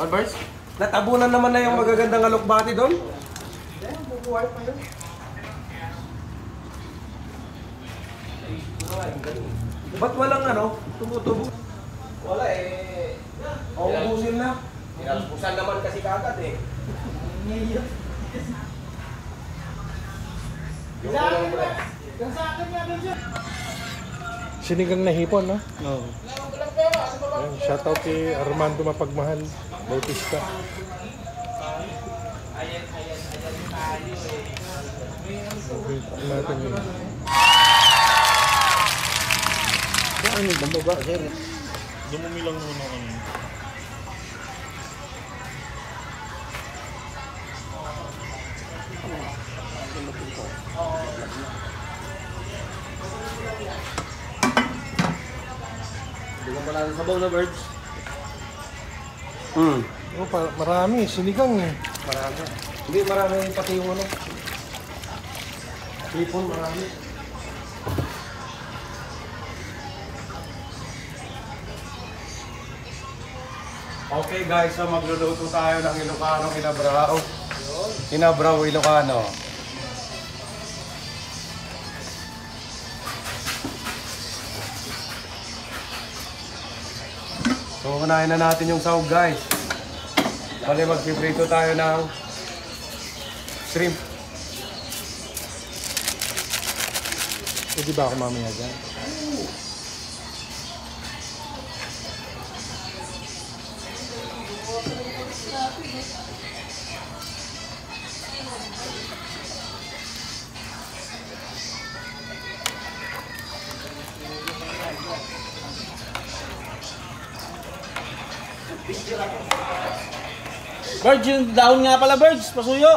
Albers? Natabunan naman na yung magagandang alokbati doon. Bubuhay pa yun. Ba't walang ano? Tumutubo? Wala eh. Ubusin na. Inalpusan naman kasi kagad eh. Sinigang na hipon, no? Oo. Shoutout kay Armando Mapagmahal, Bautista. Okay, natin yun. Ano yung bamba, sir? Dumumi lang muna kami. Hindi mo pala ng sabaw na birds? Oh, marami, sinigang eh. Marami. Hindi, marami pati yung ano. Hipon, marami. Okay guys, so magluluto tayo ng Ilocano Kinabrao. Kinabrao Ilocano. So unahin na natin yung sahog guys. Bali magpiprito tayo ng shrimp. Pwede ba ako mamaya dyan? Birds, yung daon nga pala, birds. Pasuyo.